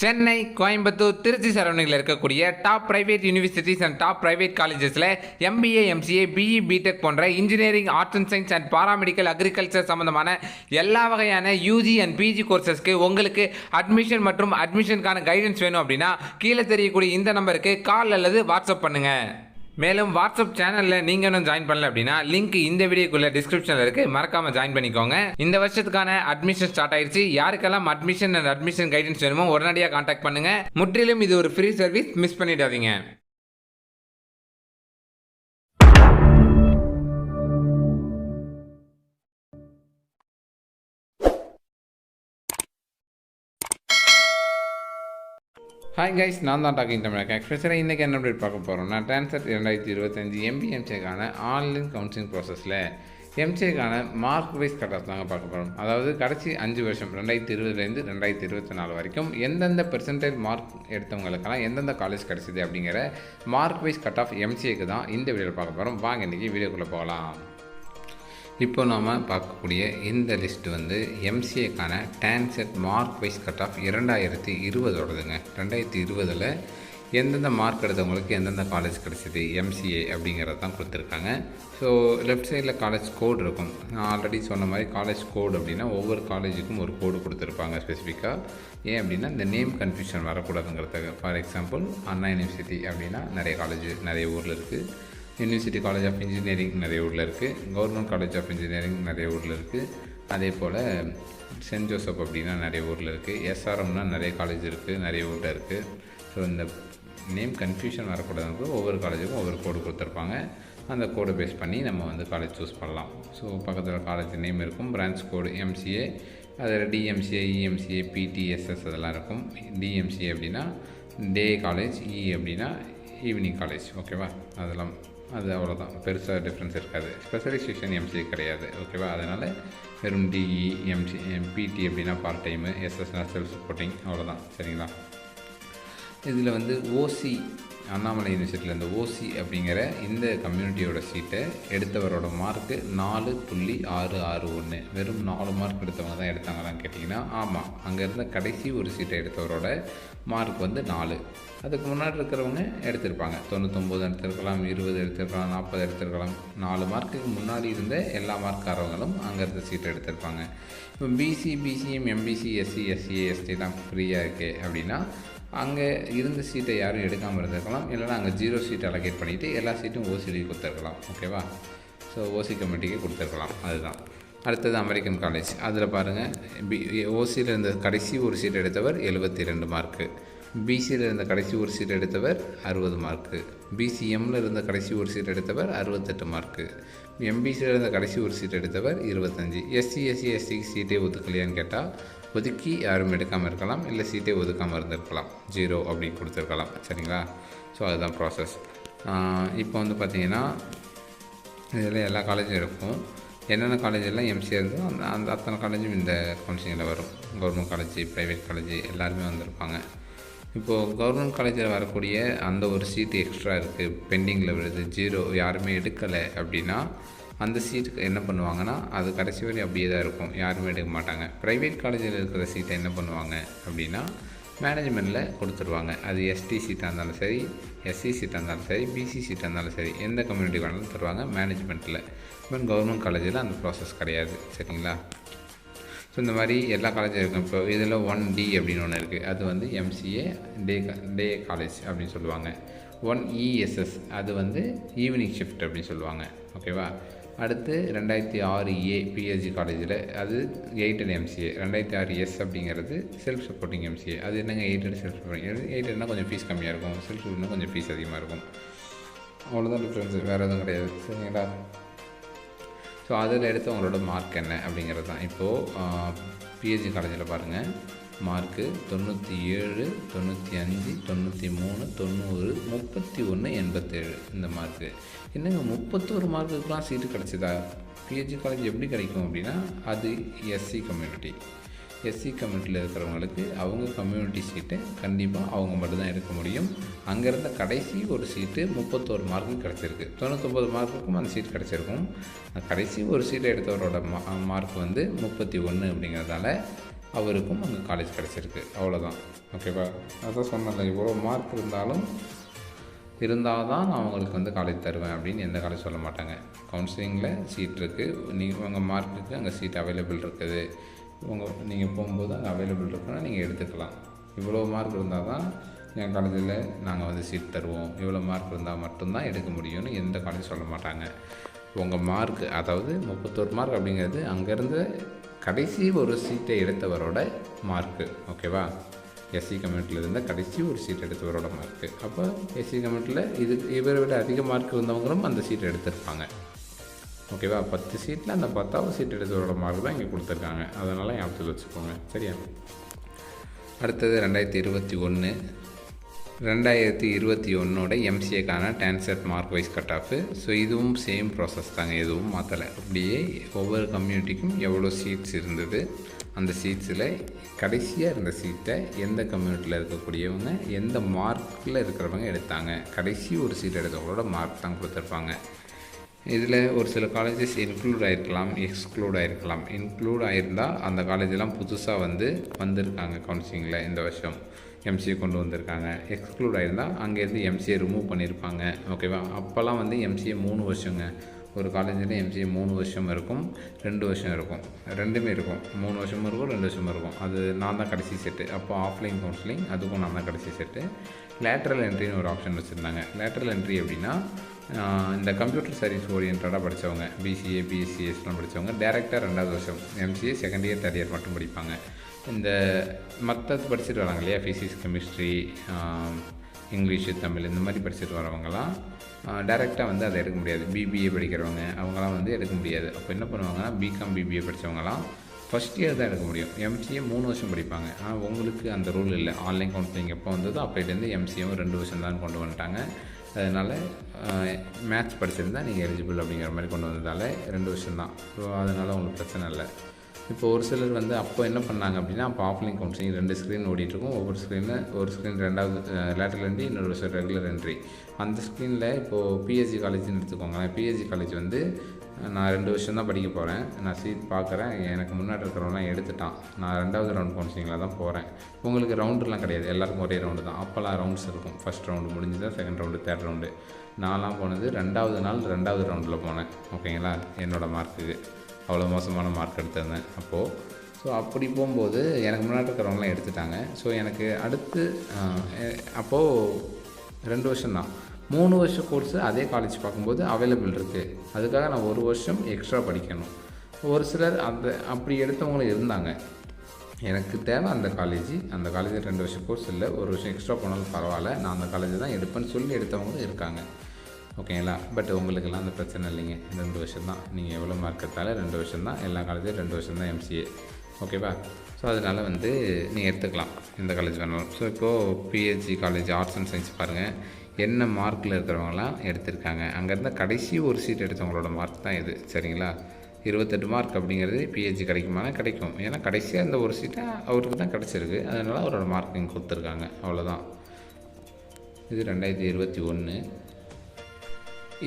சென்னை, கோயம்புத்தூர், திருச்சி சரௌண்டிங்கில் இருக்கக்கூடிய top private universities and top private காலேஜஸில் எம்பிஏ, எம்சிஏ, பிஇ, பிடெக் போன்ற engineering, arts and science and paramedical, agriculture சம்பந்தமான எல்லா வகையான யூஜி அண்ட் பிஜி கோர்சஸ்க்கு உங்களுக்கு அட்மிஷன் மற்றும் அட்மிஷனுக்கான கைடன்ஸ் வேணும் அப்படின்னா கீழே தெரியக்கூடிய இந்த நம்பருக்கு கால் அல்லது வாட்ஸ்அப் பண்ணுங்கள். மேலும் வாட்ஸ்அப் சேனலில் நீங்கள் இன்னும் ஜாயின் பண்ணல அப்படின்னா லிங்க் இந்த வீடியோக்குள்ள டிஸ்கிரிப்ஷனில் இருக்குது, மறக்காமல் ஜாயின் பண்ணிக்கோங்க. இந்த வருஷத்துக்கான அட்மிஷன் ஸ்டார்ட் ஆயிடுச்சு. யாருக்கெல்லாம் அட்மிஷன் அண்ட் அட்மிஷன் கைடன்ஸ் வேணுமோ உடனடியாக கான்டாக்ட் பண்ணுங்கள். முற்றிலும் இது ஒரு ஃப்ரீ சர்வீஸ், மிஸ் பண்ணிடாதீங்க. ஹாய் கைஸ், நான் தான் டாக்கிங் தமிழ் எக்ஸ்பிரஸில் இன்றைக்கி என்ன அப்டேட் பார்க்க போகிறோம்னா, டான்செட் 2025 எம்பிஎம்சிக்கான ஆன்லைன் கவுன்சிலிங் ப்ராசஸில் எம்சிஏக்கான மார்க் வைஸ் கட் ஆஃப் தாங்க பார்க்க போகிறோம். அதாவது கடைசி 5 வருஷம் 2020 2024 வரைக்கும் எந்தெந்த பெர்சன்டேஜ் மார்க் எடுத்தவங்களுக்கெல்லாம் எந்தெந்த காலேஜ் கிடச்சிது அப்படிங்கிற மார்க் வைஸ் கட் ஆஃப் எம்சிஏக்கு தான் இந்த வீடியோவில் பார்க்க போகிறோம். வாங்க இன்றைக்கி வீடியோக்குள்ளே போகலாம். இப்போ நாம் பார்க்கக்கூடிய இந்த லிஸ்ட்டு வந்து எம்சிஏக்கான TANCET mark wise cut off 2020ஓடதுங்க. 2020 எந்தெந்த மார்க் எடுத்தவங்களுக்கு எந்தெந்த காலேஜ் கிடச்சிது எம்சிஏ அப்படிங்கிறது தான் கொடுத்துருக்காங்க. ஸோ லெஃப்ட் சைடில் காலேஜ் கோடு இருக்கும். நான் ஆல்ரெடி சொன்ன மாதிரி காலேஜ் கோடு அப்படின்னா ஒவ்வொரு காலேஜுக்கும் ஒரு கோடு கொடுத்துருப்பாங்க ஸ்பெசிஃபிக்காக. ஏன் அப்படின்னா இந்த நேம் கன்ஃபியூஷன் வரக்கூடாதுங்கிறதுக்கு. ஃபார் எக்ஸாம்பிள் அண்ணா யூனிவர்சிட்டி அப்படின்னா நிறைய காலேஜ் நிறைய ஊரில் இருக்குது. யூனிவர்சிட்டி காலேஜ் ஆஃப் இன்ஜினியரிங் நிறைய ஊரில் இருக்குது. கவர்மெண்ட் காலேஜ் ஆஃப் இன்ஜினியரிங் நிறைய ஊரில் இருக்குது. அதே போல் சென்ட் ஜோசப் அப்படின்னா நிறைய ஊரில் இருக்குது. எஸ்ஆர்எம்னா நிறைய காலேஜ் இருக்குது, நிறைய ஊரில் இருக்குது. ஸோ இந்த நேம் கன்ஃபியூஷன் வரக்கூடாதுக்கு ஒவ்வொரு காலேஜுக்கும் ஒவ்வொரு கோடு கொடுத்துருப்பாங்க. அந்த கோடை பேஸ் பண்ணி நம்ம வந்து காலேஜ் சூஸ் பண்ணலாம். ஸோ பக்கத்தில் காலேஜ் நேம் இருக்கும், பிரான்ச் கோடு எம்சிஏ, அதில் டிஎம்சிஏ, இஎம்சிஏ, பிடிஎஸ்எஸ் அதெல்லாம் இருக்கும். டிஎம்சிஏ அப்படின்னா டே காலேஜ், இ அப்படின்னா ஈவினிங் காலேஜ். ஓகேவா? அதெல்லாம் அது அவ்வளோதான், பெருசாக டிஃப்ரென்ஸ் இருக்காது. ஸ்பெஷலைசேஷன் எம்சிஏ கிடையாது. ஓகேவா? அதனால் வெறும் டிஇ, எம்சி, பிடி அப்படின்னா பார்ட் டைமு, எஸ்எஸ்னா செல்ஃப் சப்போர்ட்டிங், அவ்வளோதான். சரிங்களா? இதில் வந்து ஓசி, அண்ணாமலை யூனிவர்சிட்டியில் இந்த ஓசி அப்படிங்கிற இந்த கம்யூனிட்டியோட சீட்டை எடுத்தவரோட மார்க்கு 4.661. வெறும் 4 மார்க் எடுத்தவங்க தான் எடுத்தாங்களான்னு கேட்டிங்கன்னா ஆமாம். அங்கே இருந்த கடைசி ஒரு சீட்டை எடுத்தவரோட மார்க் வந்து 4. அதுக்கு முன்னாடி இருக்கிறவங்க எடுத்திருப்பாங்க 99 எடுத்திருக்கலாம், 20 எடுத்திருக்கலாம், 40 எடுத்திருக்கலாம். 4 மார்க்குக்கு முன்னாடி இருந்த எல்லா மார்க்காரவங்களும் அங்கே இருந்த சீட்டை எடுத்திருப்பாங்க. இப்போ BC, BCM, MBC, SC, SCA, எஸ்டிலாம் ஃப்ரீயாக இருக்குது அப்படின்னா அங்கே இருந்த சீட்டை யாரும் எடுக்காமல் இருந்திருக்கலாம். இல்லைனா அங்கே 0 சீட் அலோகேட் பண்ணிவிட்டு எல்லா சீட்டும் ஓசிக்கு கொடுத்துருக்கலாம். ஓகேவா? ஸோ ஓசி கமிட்டிக்கு கொடுத்துருக்கலாம். அதுதான். அடுத்தது அமெரிக்கன் காலேஜ். அதில் பாருங்கள், ஓசியில் இருந்த கடைசி ஒரு சீட் எடுத்தவர் 72 மார்க்கு, பிசியில் இருந்த கடைசி ஒரு சீட் எடுத்தவர் 60 மார்க்கு, பிசிஎம்மில் இருந்த கடைசி ஒரு சீட் எடுத்தவர் 68 மார்க்கு, எம்பிசியில் இருந்த கடைசி ஒரு சீட் எடுத்தவர் 25. எஸ்சி, எஸ்சி, எஸ்சிக்கு சீட்டே ஒதுக்கலையான்னு கேட்டால் ஒதுக்கி யாரும் எடுக்காமல் இருக்கலாம், இல்லை சீட்டே ஒதுக்காமல் இருந்திருக்கலாம், 0 அப்படி கொடுத்துருக்கலாம். சரிங்களா? ஸோ அதுதான் ப்ராசஸ். இப்போ வந்து பார்த்திங்கன்னா இதில் எல்லா காலேஜும் இருக்கும். என்னென்ன காலேஜெல்லாம் எம்சிஏ இருந்தோ அந்த அத்தனை காலேஜும் இந்த கவுன்சிலிங்கில் வரும். கவர்மெண்ட் காலேஜ், ப்ரைவேட் காலேஜ் எல்லாருமே வந்திருப்பாங்க. இப்போது கவர்மெண்ட் காலேஜில் வரக்கூடிய அந்த ஒரு சீட்டு எக்ஸ்ட்ரா இருக்குது, பெண்டிங்கில் வருது, 0 யாருமே எடுக்கலை அப்படின்னா அந்த சீட்டுக்கு என்ன பண்ணுவாங்கன்னா அது கடைசி வரை அப்படியே தான் இருக்கும், யாருமே எடுக்க மாட்டாங்க. ப்ரைவேட் காலேஜில் இருக்கிற சீட்டை என்ன பண்ணுவாங்க அப்படின்னா மேனேஜ்மெண்ட்டில் கொடுத்துருவாங்க. அது எஸ்டி சீட்டாக இருந்தாலும் சரி, எஸ்சி சீட்டாக இருந்தாலும் சரி, பிசி சீட்டாக இருந்தாலும் சரி, எந்த கம்யூனிட்டி வேணாலும் தருவாங்க மேனேஜ்மெண்ட்டில். பட் கவர்மெண்ட் காலேஜில் அந்த ப்ராசஸ் கிடையாது. சரிங்களா? ஸோ இந்த மாதிரி எல்லா காலேஜும் இருக்கும். இப்போ இதில் 1D அப்படின்னு ஒன்று இருக்குது. அது வந்து எம்சிஏ டே காலேஜ் அப்படின்னு சொல்லுவாங்க. 1ESS அது வந்து ஈவினிங் ஷிஃப்ட் அப்படின்னு சொல்லுவாங்க. ஓகேவா? அடுத்து 2006A பிஹெச்டி காலேஜில் அது 8 எம்சிஏ. 2006S அப்படிங்கிறது செல்ஃப் சப்போர்ட்டிங் எம்சிஏ. அது என்னங்க 8 செல்ஃப் சப்போர்ட்டிங்? 8 கொஞ்சம் ஃபீஸ் கம்மியாக இருக்கும், செல்ஃப் சப்போர்ட்டிங்னா கொஞ்சம் ஃபீஸ் அதிகமாக இருக்கும். அவ்வளோதான் டிஃப்ரென்ஸு, வேறு எதுவும் கிடையாது. சரிங்களா? ஸோ அதில் எடுத்து அவங்களோட மார்க் என்ன அப்படிங்கிறது தான். இப்போது பிஹெச்டி காலேஜில் பாருங்கள், மார்க்கு 97, 95, 93, 90, 31, 87 இந்த மார்க்கு. என்னங்க 31 மார்க்குக்கெலாம் சீட்டு கிடச்சிதா? பிஹெச்டி காலேஜ் எப்படி கிடைக்கும் அப்படின்னா அது எஸ்சி கம்யூனிட்டி. எஸ்சி கம்யூனிட்டியில் இருக்கிறவங்களுக்கு அவங்க கம்யூனிட்டி சீட்டை கண்டிப்பாக அவங்க மட்டும்தான் எடுக்க முடியும். அங்கே இருந்த கடைசி ஒரு சீட்டு 31 மார்க்கு கிடச்சிருக்கு. 99 மார்க்குக்கும் அந்த சீட் கிடச்சிருக்கும். கடைசி ஒரு சீட்டை எடுத்தவரோட மார்க் வந்து 31 அப்படிங்கிறதால அவருக்கும் அங்கே காலேஜ் கிடச்சிருக்கு. அவ்வளோதான். ஓகேவா? அதான் சொன்னல, இவ்வளோ மார்க் இருந்தால் தான் நான் அவங்களுக்கு வந்து காலேஜ் தருவேன் அப்படின்னு எந்த காலேஜ் சொல்ல மாட்டாங்க. கவுன்சிலிங்கில் சீட் இருக்குது, உங்கள் மார்க்குக்கு அங்கே சீட் அவைலபிள் இருக்குது, நீங்கள் போகும்போது அங்கே அவைலபிள் இருக்குன்னா நீங்கள் எடுத்துக்கலாம். இவ்வளோ மார்க் இருந்தால் தான் என் காலேஜில் நாங்கள் வந்து சீட் தருவோம், இவ்வளோ மார்க் இருந்தால் மட்டும்தான் எடுக்க முடியும்னு எந்த காலேஜ் சொல்ல மாட்டாங்க. உங்கள் மார்க், அதாவது 31 மார்க் அப்படிங்கிறது அங்கேருந்து கடைசி ஒரு சீட்டை எடுத்தவரோட மார்க்கு. ஓகேவா? எஸ்சி கம்யூனிட்டியில் இருந்தால் கடைசி ஒரு சீட் எடுத்தவரோட மார்க்கு. அப்போ எஸ்சி கம்யூனிட்டியில் இவரை விட அதிக மார்க் இருந்தவங்களும் அந்த சீட் எடுத்திருப்பாங்க. ஓகேவா? 10 சீட்டில் அந்த 10வது சீட் எடுத்தவரோட மார்க் தான் இங்கே கொடுத்துருக்காங்க. அதனால் ஞாபகத்தில் வச்சுக்கோங்க. சரியா? அடுத்தது 2021 எம்சிஏக்கான TANCET mark wise cut off. So இதுவும் சேம் ப்ராசஸ் தாங்க, எதுவும் மாற்றலை. அப்படியே ஒவ்வொரு கம்யூனிட்டிக்கும் எவ்வளோ சீட்ஸ் இருந்தது, அந்த சீட்ஸில் கடைசியாக இருந்த சீட்டை எந்த கம்யூனிட்டியில் இருக்கக்கூடியவங்க எந்த மார்க்கில் இருக்கிறவங்க எடுத்தாங்க, கடைசி ஒரு சீட் எடுத்தவங்களோட மார்க் தான் கொடுத்துருப்பாங்க. இதில் ஒரு சில காலேஜஸ் இன்க்ளூட் ஆகிருக்கலாம், எக்ஸ்க்ளூட் ஆகிருக்கலாம். இன்க்ளூட் ஆகிருந்தால் அந்த காலேஜெல்லாம் புதுசாக வந்திருக்காங்க கவுன்சிலிங்கில் இந்த வருஷம் எம்சிஏ கொண்டு வந்திருக்காங்க. எக்ஸ்க்ளூட் ஆகிருந்தால் அங்கேருந்து எம்சிஏ ரிமூவ் பண்ணியிருப்பாங்க. ஓகேவா? அப்போல்லாம் வந்து எம்சிஏ 3 வருஷங்க. ஒரு காலேஜில் எம்சிஏ 3 வருஷம் இருக்கும், 2 வருஷம் இருக்கும், ரெண்டுமே இருக்கும். 3 வருஷமும் இருக்கும், 2 வருஷமும் இருக்கும். அது நான் தான் கடைசி செட்டு. அப்போ ஆஃப்லைன் கவுன்சிலிங் அதுக்கும் நான் தான் கடைசி செட்டு. லேட்ரல் என்ட்ரின்னு ஒரு ஆப்ஷன் வச்சுருந்தாங்க. லேட்ரல் என்ட்ரி அப்படின்னா இந்த கம்ப்யூட்டர் சர்வீஸ் ஓரியன்டாக படித்தவங்க, பிசிஏ பிஎஸ்சிஎஸ்லாம் படித்தவங்க டேரெக்டாக 2வது வருஷம் MCA second year third year மட்டும் படிப்பாங்க. இந்த மற்றது படிச்சுட்டு வராங்க இல்லையா, ஃபிசிக்ஸ் கெமிஸ்ட்ரி இங்கிலீஷு தமிழ் இந்த மாதிரி படிச்சுட்டு வரவங்கலாம் டேரெக்டாக வந்து அதை எடுக்க முடியாது. பிபிஏ படிக்கிறவங்க அவங்களாம் வந்து எடுக்க முடியாது. அப்போ என்ன பண்ணுவாங்கன்னா பிகாம் பிபிஏ படித்தவங்களாம் ஃபஸ்ட் இயர் தான் எடுக்க முடியும். எம்சிஏ 3 வருஷம் படிப்பாங்க. ஆனால் உங்களுக்கு அந்த ரூல் இல்லை. ஆன்லைன் கவுன்சிலிங் எப்போ வந்ததோ அப்போலேருந்து எம்சிஏவும் 2 வருஷம் தான் கொண்டு வந்துட்டாங்க. அதனால் மேத்ஸ் படிச்சிருந்தால் நீங்கள் எலிஜிபிள் அப்படிங்கிற மாதிரி கொண்டு வந்ததால் 2 வருஷம் தான். ஸோ அதனால் உங்களுக்கு பிரச்சனை இல்லை. இப்போ ஒரு சிலர் வந்து அப்போ என்ன பண்ணாங்க அப்படின்னா, அப்போ ஆஃப்லைன் கவுன்சிலிங் 2 ஸ்க்ரீன் ஓடிட்டுருக்கும். ஒவ்வொரு ஸ்க்ரீனில் ஒரு ஸ்க்ரீன் 2வது லேட்டரல் என்ட்ரி, இன்னொரு வருஷம் ரெகுலர் என்ட்ரி. அந்த ஸ்க்ரீனில் இப்போது பிஎஸ்சி காலேஜ்னு எடுத்துக்கோங்களேன். பிஎஸ்சி காலேஜ் வந்து நான் 2 வருஷம் தான் படிக்க போகிறேன், நான் சீட் பார்க்குறேன், எனக்கு முன்னாடி இருக்கிறவங்களாம் எடுத்துட்டான், நான் 2வது ரவுண்ட் கவுன்சிலிங்கில் தான் போகிறேன். உங்களுக்கு ரவுண்டுலாம் கிடையாது, எல்லாருக்கும் ஒரே ரவுண்டு தான். அப்போல்லாம் ரவுண்ட்ஸ் இருக்கும். ஃபஸ்ட் ரவுண்டு முடிஞ்சுதான் செகண்ட் ரவுண்டு தேர்ட் ரவுண்டு. நான்லாம் போனது 2வது நாள் 2வது ரவுண்டில் போனேன். ஓகேங்களா? என்னோடய மார்க்குக்கு அவ்வளோ மோசமான மார்க் எடுத்திருந்தேன் அப்போது. ஸோ அப்படி போகும்போது எனக்கு முன்னாடி இருக்கிறவங்களாம் எடுத்துட்டாங்க. ஸோ எனக்கு அடுத்து அப்போது 2 வருஷம்தான். 3 வருஷம் கோர்ஸு அதே காலேஜ் பார்க்கும்போது அவைலபிள் இருக்குது. அதுக்காக நான் 1 வருஷம் எக்ஸ்ட்ரா படிக்கணும். ஒரு சிலர் அப்படி எடுத்தவங்களும் இருந்தாங்க. எனக்கு தேவை அந்த காலேஜில் 2 வருஷம் கோர்ஸ் இல்லை, 1 வருஷம் எக்ஸ்ட்ரா போனாலும் பரவாயில்ல, நான் அந்த காலேஜை தான் எடுப்பேன்னு சொல்லி எடுத்தவங்களும் இருக்காங்க. ஓகேங்களா? பட் உங்களுக்கெல்லாம் அந்த பிரச்சனை இல்லைங்க. 2 வருஷம் தான். நீங்கள் எவ்வளோ மார்க் எடுத்தாலும் 2 வருஷம் தான். எல்லா காலேஜும் 2 வருஷம் தான் எம்சிஏ. ஓகேவா? ஸோ அதனால் வந்து நீங்கள் எடுத்துக்கலாம் எந்த காலேஜ் வேணாலும். ஸோ இப்போது PHC college arts and science பாருங்கள், என்ன மார்க்கில் இருக்கிறவங்களாம் எடுத்திருக்காங்க. அங்கேருந்து கடைசி ஒரு சீட் எடுத்தவங்களோட மார்க் தான் இது. சரிங்களா? 28 மார்க் அப்படிங்கிறது பிஹெச்சி கிடைக்குமானா கிடைக்கும். ஏன்னா கடைசியாக அந்த ஒரு சீட்டை அவருக்கு தான் கிடச்சிருக்கு. அதனால் அவரோட மார்க் இங்கே கொடுத்துருக்காங்க. அவ்வளோதான். இது 2021.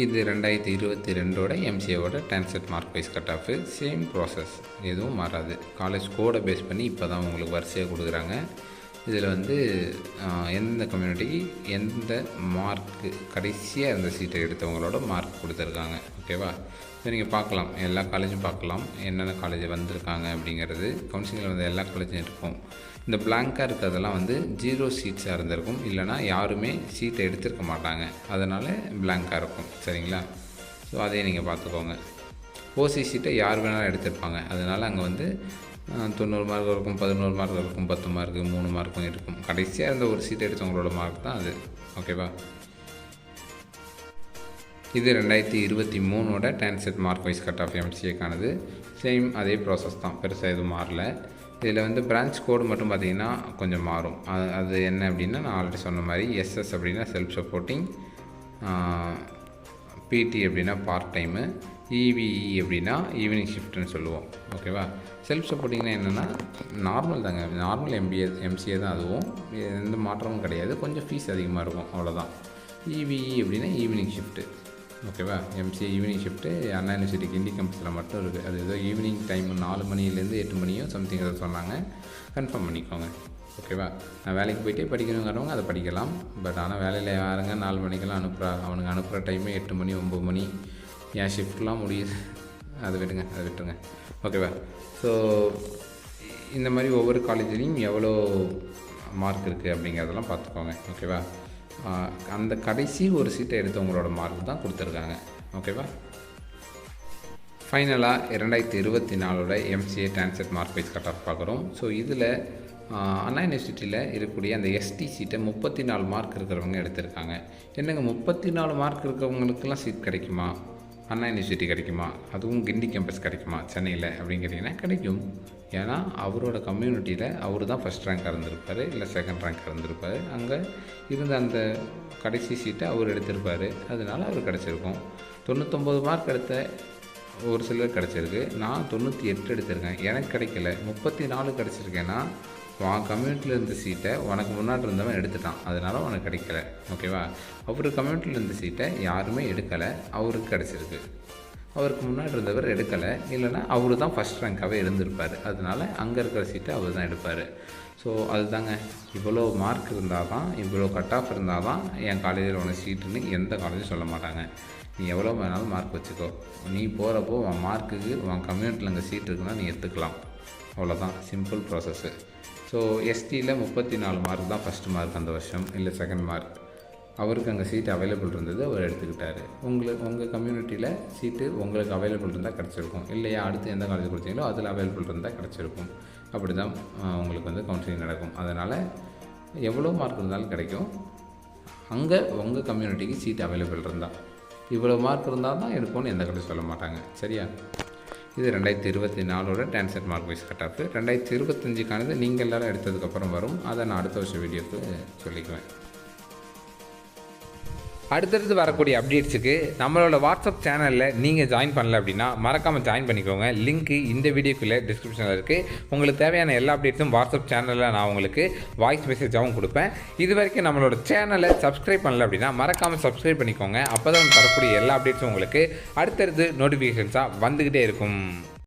இது 2022 எம்சிஏவோட TANCET mark wise cut off. Same process, எதுவும் மாறாது. காலேஜ் கோடை பேஸ் பண்ணி இப்போ தான் உங்களுக்கு வரிசையாக கொடுக்குறாங்க. இதில் வந்து எந்த கம்யூனிட்டிக்கு எந்த மார்க்கு கடைசியாக இருந்த சீட்டை எடுத்தவங்களோட மார்க் கொடுத்துருக்காங்க. ஓகேவா? ஸோ நீங்கள் பார்க்கலாம், எல்லா காலேஜும் பார்க்கலாம், என்னென்ன காலேஜ் வந்திருக்காங்க அப்படிங்கிறது. கவுன்சிலிங்கில் வந்து எல்லா காலேஜும் இருக்கும். இந்த பிளாங்காக இருக்கிறதெல்லாம் வந்து 0 சீட்ஸாக இருந்திருக்கும், இல்லைனா யாருமே சீட்டை எடுத்திருக்க மாட்டாங்க, அதனால் பிளாங்காக இருக்கும். சரிங்களா? ஸோ அதே நீங்கள் பார்த்துக்கோங்க. ஓசி சீட்டை யார் வேணாலும் எடுத்திருப்பாங்க. அதனால் அங்கே வந்து 90 மார்க் இருக்கும், 11 மார்க் இருக்கும், 10 மார்க்கு, 3 மார்க்கும் இருக்கும். கடைசியாக இருந்த ஒரு சீட் எடுத்தவங்களோட மார்க் தான் அது. ஓகேவா? இது 2023 TANCET mark wise cut off எம்சிஏக்கானது. சேம் அதே ப்ராசஸ் தான், பெருசாக எதுவும் மாறல. இதில் வந்து பிரான்ச் கோடு மட்டும் பார்த்திங்கன்னா கொஞ்சம் மாறும். அது என்ன அப்படின்னா, நான் ஆல்ரெடி சொன்ன மாதிரி எஸ்எஸ் அப்படின்னா செல்ஃப் சப்போர்ட்டிங், பிடி அப்படின்னா பார்ட் டைமு, இவிஇ அப்படின்னா ஈவினிங் ஷிஃப்ட்னு சொல்லுவோம். ஓகேவா? செல்ஃப் சப்போர்ட்டிங்னா என்னென்னா நார்மல் தாங்க, நார்மல் எம்சிஏ தான். அதுவும் எந்த மாற்றமும் கிடையாது, கொஞ்சம் ஃபீஸ் அதிகமாக இருக்கும், அவ்வளோதான். இவிஇ அப்படின்னா ஈவினிங் ஷிஃப்ட்டு. ஓகேவா. எம்சிஏ ஈவினிங் ஷிஃப்ட்டு அண்ணா யூனிவர்சிட்டி கிண்டி கேம்பஸில் மட்டும் இருக்குது. அது ஏதோ ஈவினிங் டைம் 4 மணிலேருந்து 8 மணியோ சம்திங் ஏதோ சொன்னாங்க. கன்ஃபார்ம் பண்ணிக்கோங்க. ஓகேவா. நான் வேலைக்கு போய்ட்டே படிக்கணுங்கிறவங்க அதை படிக்கலாம். பட் ஆனால் வேலையில் யாருங்க 4 மணிக்கெல்லாம் அவனுக்கு அனுப்புகிற டைமே 8 மணி 9 மணி. என் ஷிஃப்ட்லாம் முடியுது. அதை விட்டுருங்க. ஓகேவா. ஸோ இந்த மாதிரி ஒவ்வொரு காலேஜ்லேயும் எவ்வளோ மார்க் இருக்குது அப்படிங்கிறதெல்லாம் பார்த்துக்கோங்க. ஓகேவா. அந்த கடைசி ஒரு சீட்டை எடுத்தவங்களோட மார்க் தான் கொடுத்துருக்காங்க. ஓகேவா. ஃபைனலாக 2024 MCA transfer mark wise cut off பார்க்குறோம். ஸோ இதில் அண்ணா யூனிவர்சிட்டியில் இருக்கக்கூடிய அந்த எஸ்டி சீட்டை 34 மார்க் இருக்கிறவங்க எடுத்திருக்காங்க. என்னங்க 34 மார்க் இருக்கிறவங்களுக்கெல்லாம் சீட் கிடைக்குமா? அண்ணா யூனிவர்சிட்டி கிடைக்குமா? அதுவும் கிண்டி கேம்பஸ் கிடைக்குமா சென்னையில் அப்படிங்கிறீங்கன்னா கிடைக்கும். ஏன்னா அவரோட கம்யூனிட்டியில் அவர் தான் ஃபஸ்ட் ரேங்காக இருந்திருப்பார், இல்லை செகண்ட் ரேங்காக இருந்திருப்பார். அங்கே இருந்த அந்த கடைசி சீட்டை அவர் எடுத்திருப்பார். அதனால அவர் கிடச்சிருக்கும். 99 மார்க் எடுத்த ஒரு சிலர் கிடச்சிருக்கு. நான் 98 எடுத்திருக்கேன், எனக்கு கிடைக்கல. 34 கிடச்சிருக்கேன்னா உன் கம்யூனிட்டியில் இருந்த சீட்டை உனக்கு முன்னாடி இருந்தவன் எடுத்துட்டான், அதனால் உனக்கு கிடைக்கல. ஓகேவா. அவர் கம்யூனிட்டியில் இருந்த சீட்டை யாருமே எடுக்கலை, அவருக்கு கிடச்சிருக்கு. அவருக்கு முன்னாடி இருந்தவர் எடுக்கலை, இல்லைனா அவர் தான் ஃபஸ்ட் ரேங்காகவே இருந்திருப்பார். அதனால் அங்கே இருக்கிற சீட்டை அவர் தான் எடுப்பார். ஸோ அதுதாங்க, இவ்வளோ மார்க் இருந்தால் தான், இவ்வளோ கட் ஆஃப் இருந்தால் தான் என் காலேஜில் உனக்கு சீட்டுன்னு எந்த காலேஜும் சொல்ல மாட்டாங்க. நீ எவ்வளோ வேணாலும் மார்க் வச்சுக்கோ, நீ போகிறப்போ உன் மார்க்குக்கு உன் கம்யூனிட்டியில் அங்கே சீட் இருக்குன்னா நீ எடுத்துக்கலாம். அவ்வளோதான், சிம்பிள் ப்ராசஸ்ஸு. ஸோ எஸ்டியில் 34 மார்க் தான் ஃபஸ்ட்டு மார்க் அந்த வருஷம், இல்லை செகண்ட் மார்க். அவருக்கு அங்கே சீட் அவைலபிள் இருந்தது, அவர் எடுத்துக்கிட்டார். உங்கள் கம்யூனிட்டியில் சீட்டு உங்களுக்கு அவைலபிள் இருந்தால் கிடச்சிருக்கும். இல்லையா அடுத்து எந்த காலேஜ் கொடுத்தீங்களோ அதில் அவைலபிள் இருந்தால் கிடச்சிருக்கும். அப்படி தான் உங்களுக்கு வந்து கவுன்சிலிங் நடக்கும். அதனால் எவ்வளோ மார்க் இருந்தாலும் கிடைக்கும். அங்கே உங்கள் கம்யூனிட்டிக்கு சீட் அவைலபிள் இருந்தால், இவ்வளோ மார்க் இருந்தால் தான் எடுக்கும்னு எந்த காலேஜ் சொல்ல மாட்டாங்க. சரியா. இது 2024 transfer mark wise cut off. 2025க்கானது நீங்கள் எல்லோரும் எடுத்ததுக்கப்புறம் வரும். அதை நான் அடுத்த வருஷம் வீடியோக்கு சொல்லிக்குவேன். அடுத்தடுத்து வரக்கூடிய அப்டேட்ஸுக்கு நம்மளோட வாட்ஸ்அப் சேனலில் நீங்கள் ஜாயின் பண்ணல அப்படின்னா மறக்காமல் ஜாயின் பண்ணிக்கோங்க. லிங்க்கு இந்த வீடியோக்குள்ளே டிஸ்கிரிப்ஷனில் இருக்குது. உங்களுக்கு தேவையான எல்லா அப்டேட்ஸும் வாட்ஸ்அப் சேனலில் நான் உங்களுக்கு வாய்ஸ் மெசேஜாகவும் கொடுப்பேன். இது வரைக்கும் நம்மளோட சேனலை சப்ஸ்கிரைப் பண்ணல அப்படின்னா மறக்காமல் சப்ஸ்கிரைப் பண்ணிக்கோங்க. அப்போ தான் தரக்கூடிய எல்லா அப்டேட்ஸும் உங்களுக்கு அடுத்தடுத்து நோட்டிஃபிகேஷன்ஸாக வந்துக்கிட்டே இருக்கும்.